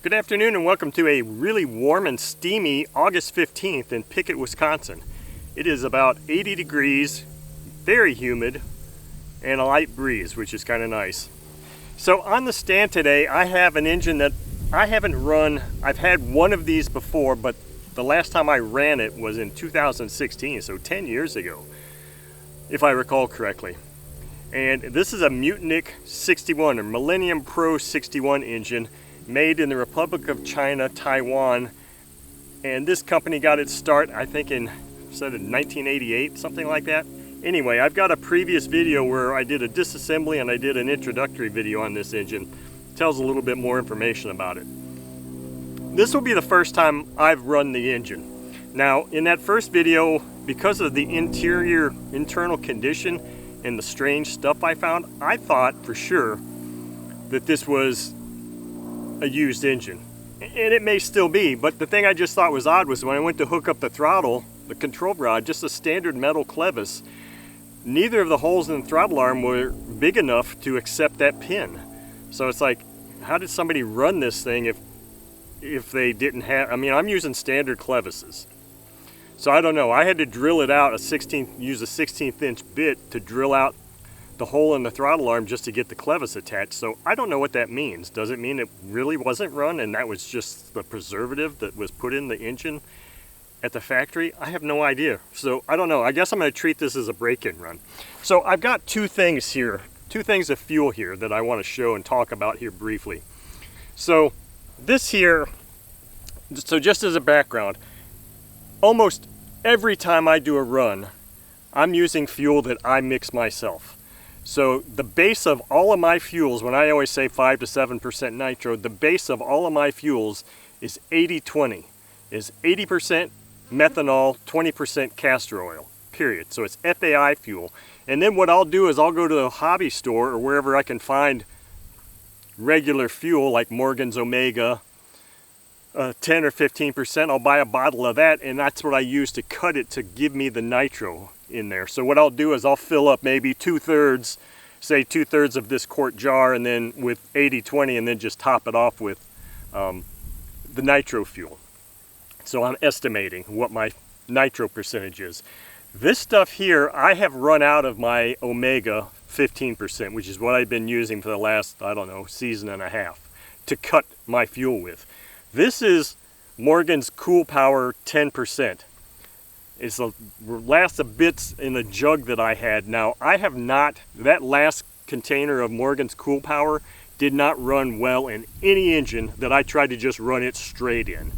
Good afternoon and welcome to a really warm and steamy August 15th in Pickett, Wisconsin. It is about 80 degrees, very humid, and a light breeze, which is kind of nice. So on the stand today, I have an engine that I haven't run. I've had one of these before, but the last time I ran it was in 2016, so 10 years ago, if I recall correctly. And this is a Mutunuc 61 or Millennium Pro 61 engine made in the Republic of China, Taiwan. And this company got its start, I think in 1988, something like that. Anyway, I've got a previous video where I did a disassembly and I did an introductory video on this engine. It tells a little bit more information about it. This will be the first time I've run the engine. Now, in that first video, because of the internal condition and the strange stuff I found, I thought for sure that this was a used engine. And it may still be, but the thing I just thought was odd was when I went to hook up the throttle, the control rod, just a standard metal clevis, neither of the holes in the throttle arm were big enough to accept that pin. So it's like, how did somebody run this thing if they didn't have, I mean, I'm using standard clevises. So I don't know, I had to drill it out, use a 16th inch bit to drill out the hole in the throttle arm just to get the clevis attached. So I don't know what that means. Does it mean it really wasn't run and that was just the preservative that was put in the engine at the factory? I have no idea. So I don't know. I guess I'm going to treat this as a break-in run. So I've got two things here, two things of fuel here that I want to show and talk about here briefly. So this here, so just as a background, almost every time I do a run, I'm using fuel that I mix myself. So the base of all of my fuels, when I always say 5 to 7% nitro, the base of all of my fuels is 80-20, is 80% methanol, 20% castor oil, period. So it's FAI fuel. And then what I'll do is I'll go to a hobby store or wherever I can find regular fuel like Morgan's Omega, 10 or 15%, I'll buy a bottle of that, and that's what I use to cut it to give me the nitro in there. So what I'll do is I'll fill up maybe say two-thirds of this quart jar, and then with 80-20, and then just top it off with the nitro fuel. So I'm estimating what my nitro percentage is. This stuff here, I have run out of my Omega 15%, which is what I've been using for the last, I don't know, season and a half to cut my fuel with. This is Morgan's Cool Power 10%. It's the last of bits in a jug that I had. Now, I have not, that last container of Morgan's Cool Power did not run well in any engine that I tried to just run it straight in.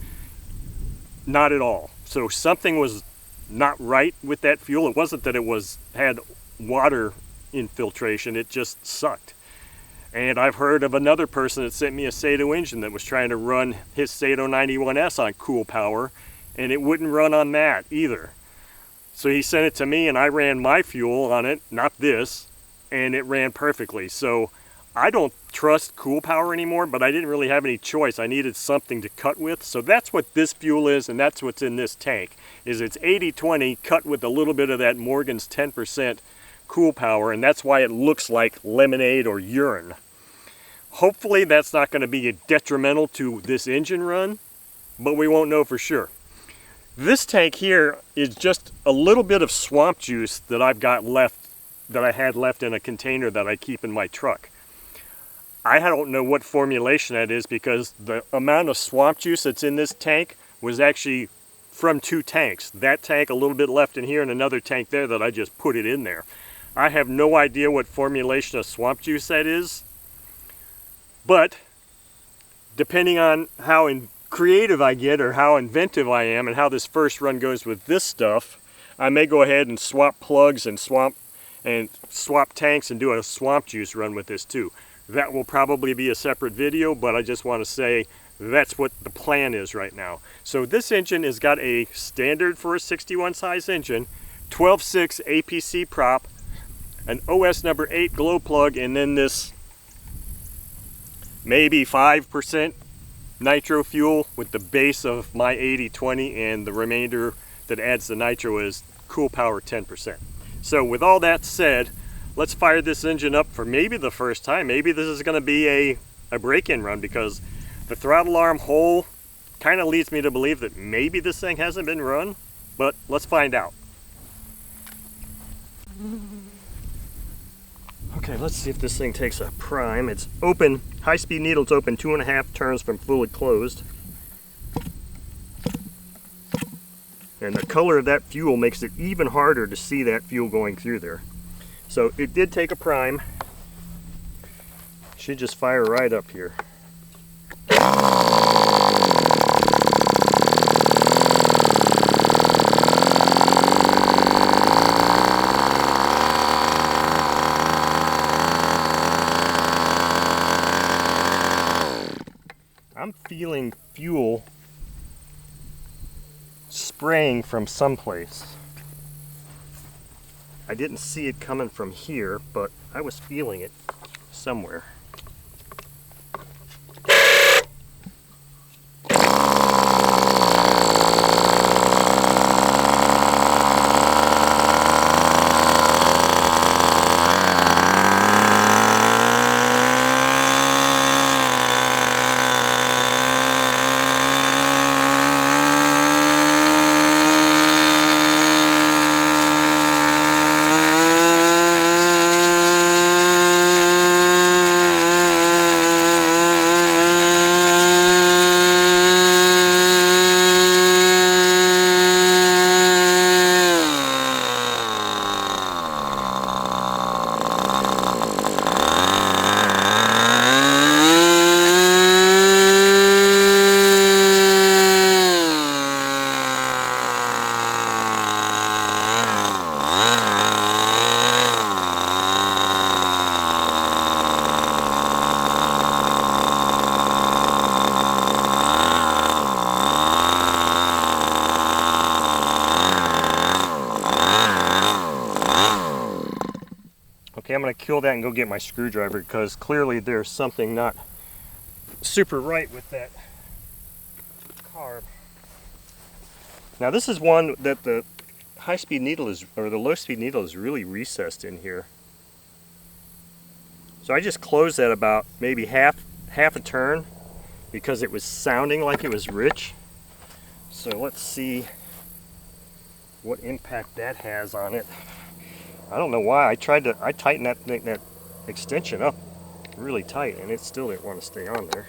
Not at all. So something was not right with that fuel. It wasn't that it had water infiltration, it just sucked. And I've heard of another person that sent me a Sato engine that was trying to run his Sato 91S on Cool Power, and it wouldn't run on that either. So he sent it to me and I ran my fuel on it, not this, and it ran perfectly. So I don't trust Cool Power anymore, but I didn't really have any choice. I needed something to cut with. So that's what this fuel is, and that's what's in this tank. Is it's 80-20 cut with a little bit of that Morgan's 10% Cool Power, and that's why it looks like lemonade or urine. Hopefully that's not going to be detrimental to this engine run, but we won't know for sure. This tank here is just a little bit of swamp juice that I've got left, that I had left in a container that I keep in my truck. I don't know what formulation that is because the amount of swamp juice that's in this tank was actually from two tanks. That tank, a little bit left in here, and another tank there that I just put it in there. I have no idea what formulation of swamp juice that is, but depending on how creative I get or how inventive I am and how this first run goes with this stuff, I may go ahead and swap plugs and swap tanks and do a swamp juice run with this too. That will probably be a separate video, but I just want to say that's what the plan is right now. So this engine has got a standard for a 61 size engine, 12.6 APC prop, an OS number 8 glow plug, and then this maybe 5% nitro fuel with the base of my 80-20, and the remainder that adds the nitro is Cool Power 10%. So with all that said, let's fire this engine up for maybe the first time. Maybe this is going to be a break-in run, because The throttle arm hole kind of leads me to believe that maybe this thing hasn't been run, but let's find out. Okay, let's see if this thing takes a prime. It's open, high-speed needle's open 2.5 turns from fully closed. And the color of that fuel makes it even harder to see that fuel going through there. So it did take a prime. Should just fire right up here. I'm feeling fuel spraying from someplace. I didn't see it coming from here, but I was feeling it somewhere. Okay, I'm going to kill that and go get my screwdriver because clearly there's something not super right with that carb. Now this is one that the high-speed needle is, or the low-speed needle is really recessed in here. So I just closed that about maybe half a turn because it was sounding like it was rich. So let's see what impact that has on it. I don't know why. I tightened that extension up really tight and it still didn't want to stay on there.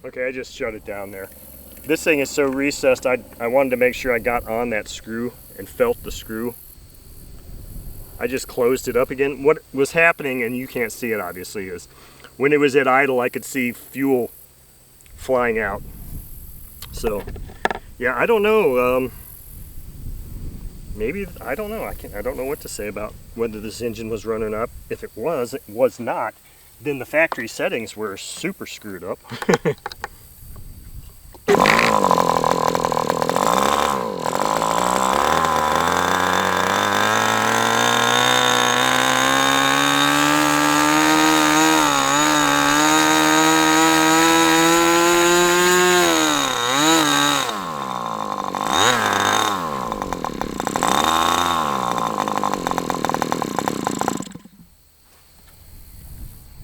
Okay, I just shut it down there. This thing is so recessed, I wanted to make sure I got on that screw and felt the screw. I just closed it up again. What was happening, and you can't see it obviously, is when it was at idle I could see fuel flying out. So yeah, I don't know. Maybe, I don't know. I don't know what to say about whether this engine was running up. If it was not, then the factory settings were super screwed up.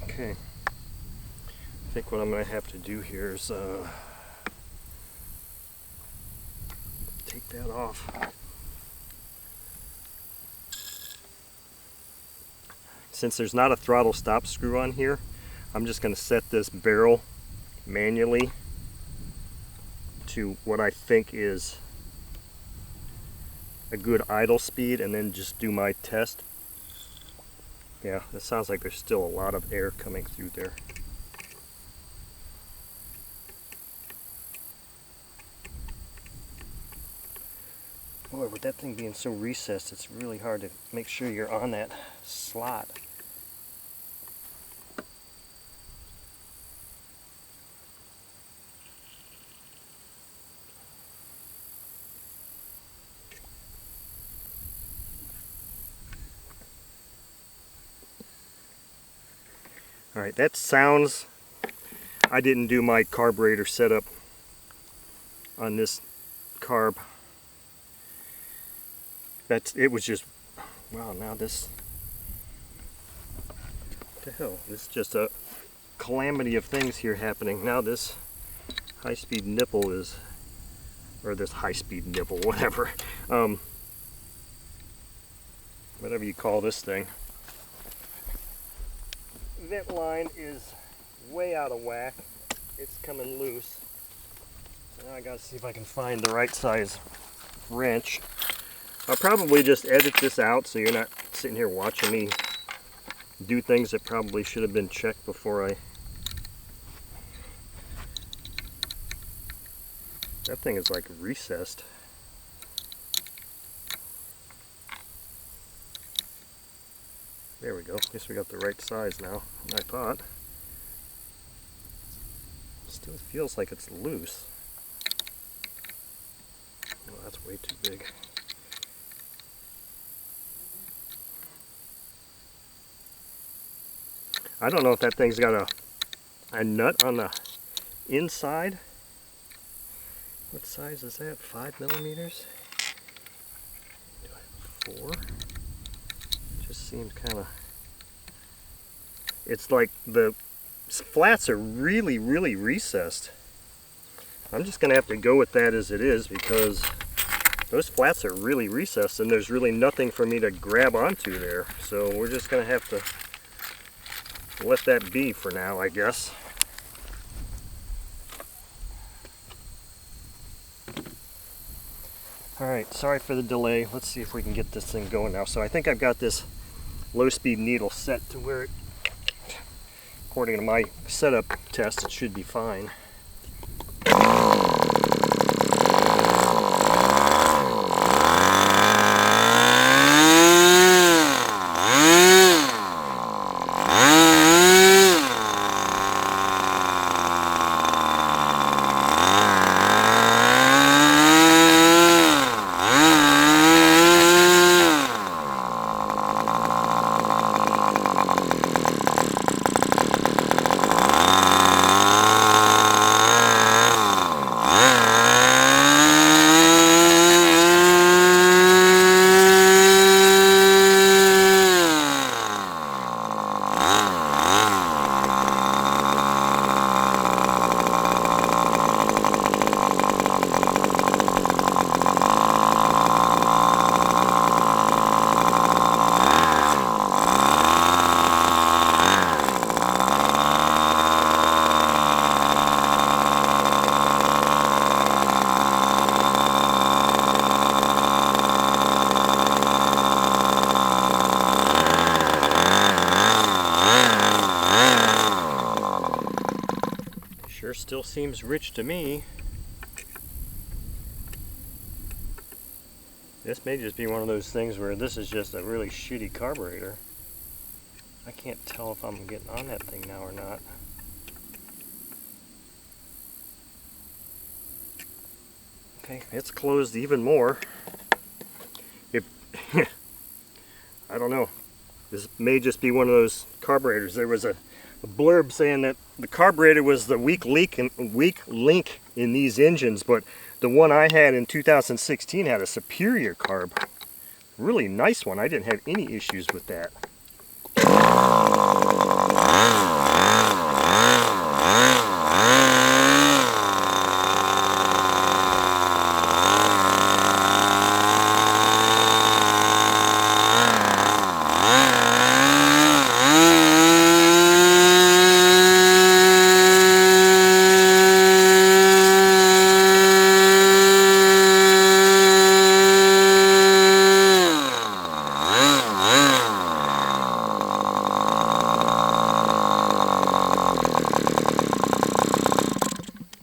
Okay, I think what I'm going to have to do here is take that off. Since there's not a throttle stop screw on here, I'm just going to set this barrel manually to what I think is a good idle speed and then just do my test. Yeah, it sounds like there's still a lot of air coming through there. Boy, with that thing being so recessed, it's really hard to make sure you're on that slot. Alright, that sounds... I didn't do my carburetor setup on this carb. It was just... Wow, now this... What the hell? This is just a calamity of things here happening. Now this high-speed nipple is... Or this high-speed nipple, whatever. Whatever you call this thing. Vent line is way out of whack. It's coming loose. So now I gotta see if I can find the right size wrench. I'll probably just edit this out so you're not sitting here watching me do things that probably should have been checked before I... That thing is like recessed. There we go. Guess we got the right size now, I thought. Still feels like it's loose. Oh, that's way too big. I don't know if that thing's got a nut on the inside. What size is that? 5 millimeters? 4? Just seems kind of... It's like the flats are really, really recessed. I'm just going to have to go with that as it is because those flats are really recessed and there's really nothing for me to grab onto there. So we're just going to have to let that be for now, I guess. Alright, sorry for the delay. Let's see if we can get this thing going now. So I think I've got this low-speed needle set to where it, according to my setup test, it should be fine. Still seems rich to me. This may just be one of those things where this is just a really shitty carburetor. I can't tell if I'm getting on that thing now or not. Okay, it's closed even more. If I don't know. This may just be one of those carburetors. There was a blurb saying that the carburetor was the weak link in these engines, but the one I had in 2016 had a superior carb. Really nice one. I didn't have any issues with that.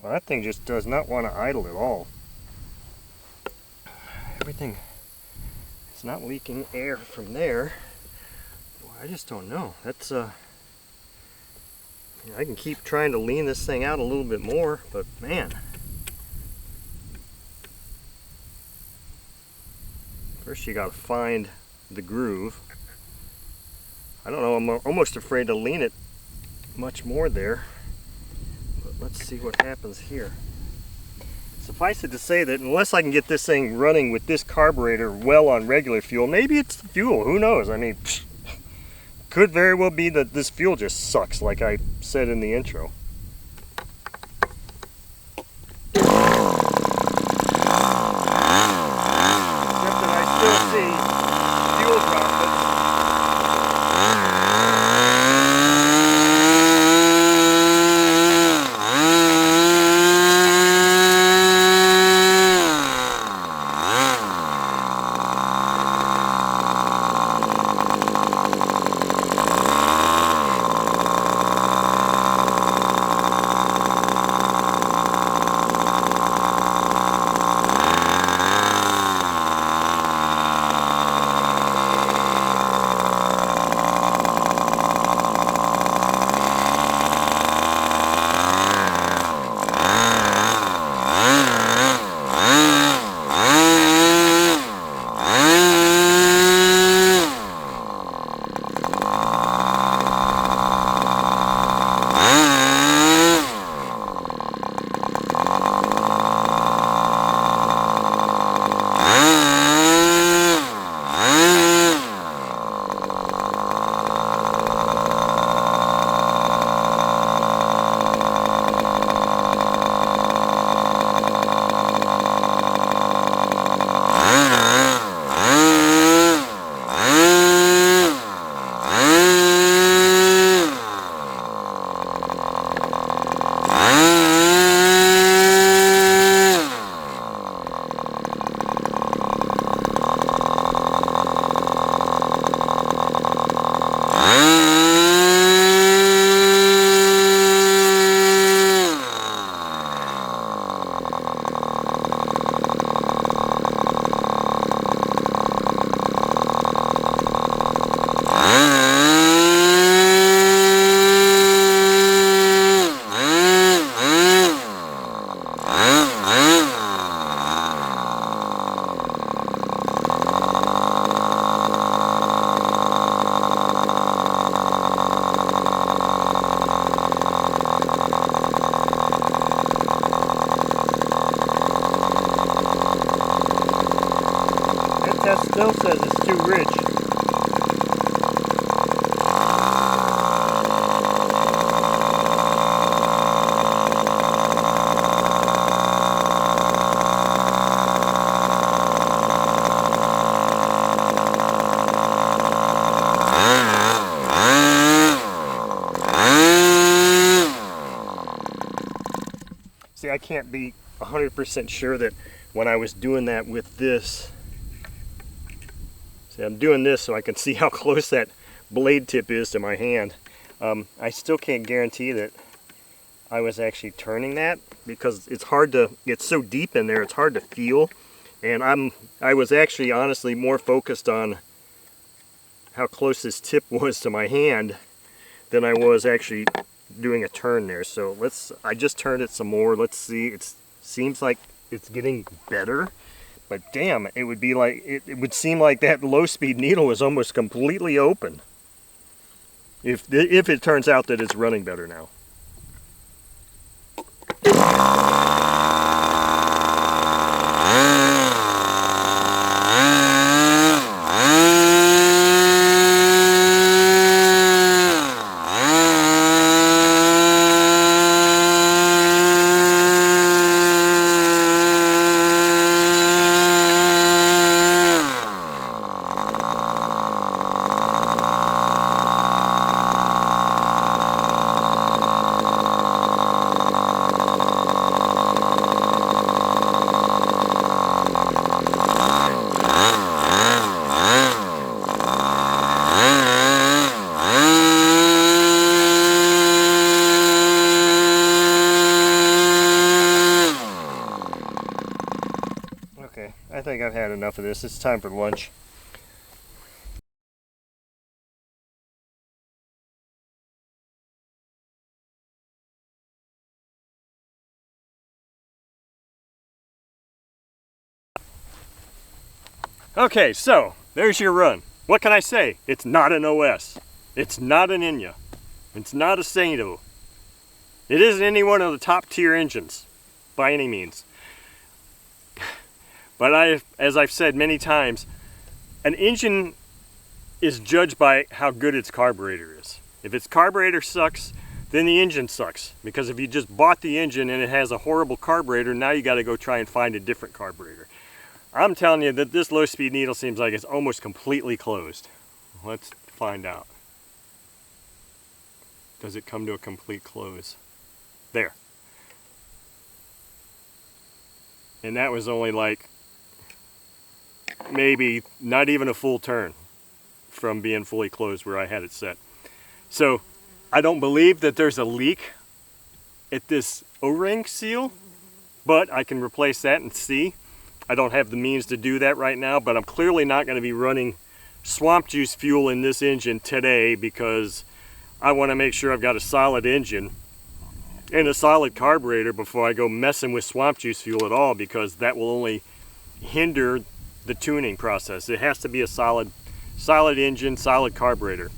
Well, that thing just does not want to idle at all. everything is not leaking air from there. Boy, I just don't know. That's I can keep trying to lean this thing out a little bit more, but man. First you gotta find the groove. I don't know, I'm almost afraid to lean it much more there. But let's see what happens here. Suffice it to say that unless I can get this thing running with this carburetor well on regular fuel, maybe it's the fuel, who knows? I mean, could very well be that this fuel just sucks, like I said in the intro. Except that I still see fuel droplets. That still says it's too rich. See, I can't be 100% sure that when I was doing that with this, see, I'm doing this so I can see how close that blade tip is to my hand. I still can't guarantee that I was actually turning that because it's hard to, it's so deep in there, it's hard to feel. And I was actually honestly more focused on how close this tip was to my hand than I was actually doing a turn there. So I just turned it some more. Let's see, it seems like it's getting better. But damn, it would be like, it would seem like that low-speed needle was almost completely open. If it turns out that it's running better now. think I've had enough of this. It's time for lunch. Okay, so there's your run. What can I say? It's not an OS. It's not an Enya. It's not a Sato. It isn't any one of the top tier engines by any means. But as I've said many times, an engine is judged by how good its carburetor is. If its carburetor sucks, then the engine sucks. Because if you just bought the engine and it has a horrible carburetor, now you got to go try and find a different carburetor. I'm telling you that this low-speed needle seems like it's almost completely closed. Let's find out. Does it come to a complete close? There. And that was only like maybe not even a full turn from being fully closed where I had it set. So I don't believe that there's a leak at this O-ring seal, but I can replace that and see. I don't have the means to do that right now, but I'm clearly not going to be running swamp juice fuel in this engine today because I want to make sure I've got a solid engine and a solid carburetor before I go messing with swamp juice fuel at all, because that will only hinder the tuning process. It has to be a solid engine, solid carburetor.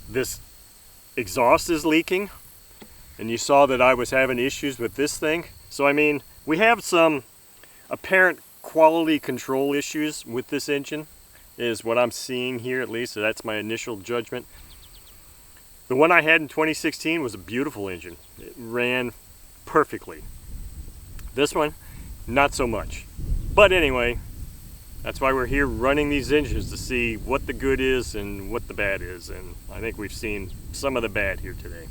This exhaust is leaking, and you saw that I was having issues with this thing. So I mean, we have some apparent quality control issues with this engine, is what I'm seeing here at least. So that's my initial judgment. The one I had in 2016 was a beautiful engine. It ran perfectly. This one, not so much. But anyway, that's why we're here running these engines, to see what the good is and what the bad is. And I think we've seen some of the bad here today.